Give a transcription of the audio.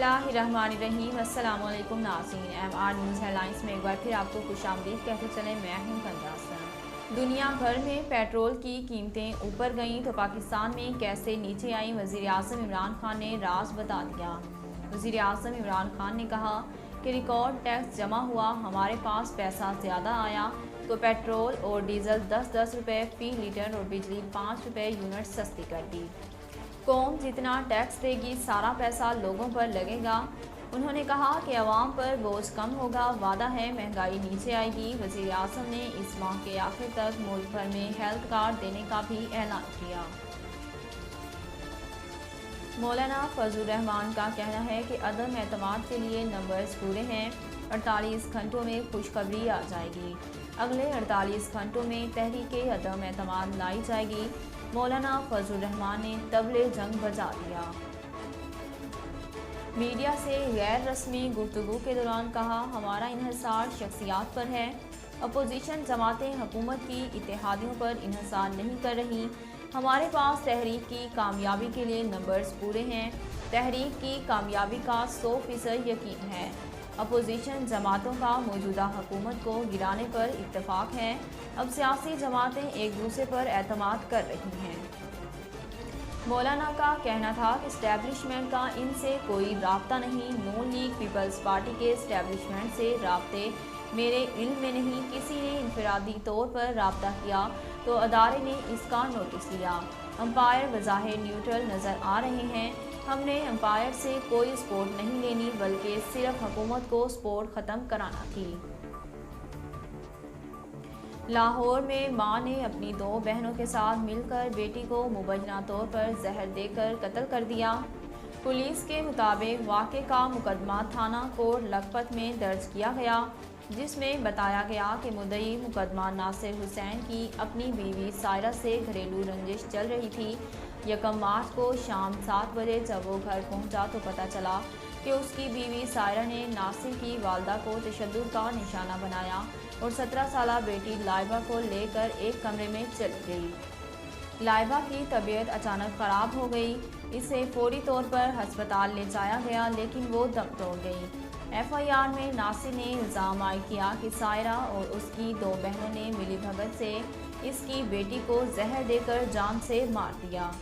बिस्मिल्लाहिर्रहमानिर्रहीम। अस्सलाम वालेकुम नाज़रीन। MR न्यूज़ हेडलाइंस में एक बार फिर आपको खुशामदीद कहते चले, मैं हूं कंजासन। दुनिया भर में पेट्रोल की कीमतें ऊपर गईं तो पाकिस्तान में कैसे नीचे आई, वज़ीर आज़म इमरान खान ने राज बता दिया। वज़ीर आज़म इमरान खान ने कहा कि रिकॉर्ड टैक्स जमा हुआ, हमारे पास पैसा ज़्यादा आया तो पेट्रोल और डीजल 10-10 रुपये फ़ी लीटर और बिजली 5 रुपये यूनिट सस्ती कर दी। कौम जितना टैक्स देगी सारा पैसा लोगों पर लगेगा। उन्होंने कहा कि अवाम पर बोझ कम होगा, वादा है महंगाई नीचे आएगी। वज़ीर आज़म ने इस माह के आखिर तक मुल्क भर में हेल्थ कार्ड देने का भी ऐलान किया। मौलाना फजलुर रहमान का कहना है कि अदम एतमाद के लिए नंबर्स पूरे हैं, 48 घंटों में खुशखबरी आ जाएगी। अगले 48 घंटों में तहरीके अदम एतमाद लाई जाएगी। मौलाना फजलुर रहमान ने तबले जंग बजा दिया। मीडिया से गैर रस्मी गुफ्तगू के दौरान कहा, हमारा इन्हिसार शख्सियात पर है। अपोजिशन जमातें हुकूमत की इत्तेहादियों पर इन्हिसार नहीं कर रही। हमारे पास तहरीक की कामयाबी के लिए नंबर्स पूरे हैं। तहरीक की कामयाबी का 100% यकीन है। अपोजिशन जमातों का मौजूदा हुकूमत को गिराने पर इत्तेफाक है। अब सियासी जमातें एक दूसरे पर एतमाद कर रही हैं। मौलाना का कहना था कि इस्टेब्लिशमेंट का इनसे कोई राब्ता नहीं। नून लीग पीपल्स पार्टी के इस्टेब्लिशमेंट से राब्ते मेरे इल्म में नहीं। किसी ने इनफरादी तौर पर राब्ता किया तो अदारे ने इसका नोटिस लिया। अंपायर बज़ाहिर न्यूट्रल नज़र आ रहे हैं। हमने अंपायर से कोई सपोर्ट नहीं लेनी, बल्कि सिर्फ हुकूमत को सपोर्ट ख़त्म कराना थी। लाहौर में मां ने अपनी 2 बहनों के साथ मिलकर बेटी को मुबैना तौर पर जहर देकर कत्ल कर दिया। पुलिस के मुताबिक वाक़े का मुकदमा थाना कोट लखपत में दर्ज किया गया, जिसमें बताया गया कि मुद्दई मुकदमा नासिर हुसैन की अपनी बीवी सायरा से घरेलू रंजिश चल रही थी। 1 मार्च को शाम 7 बजे जब वो घर पहुंचा तो पता चला कि उसकी बीवी सायरा ने नासिर की वालदा को तशद्दुद का निशाना बनाया और 17 साला बेटी लाइबा को लेकर एक कमरे में चली गई। लाइबा की तबीयत अचानक ख़राब हो गई। इसे फौरी तौर पर हस्पताल ले जाया गया, लेकिन वो दम तोड़ गई। FIR में नासिर ने इल्ज़ाम आयद किया कि सायरा और उसकी 2 बहनों ने मिलीभगत से इसकी बेटी को जहर देकर जान से मार दिया।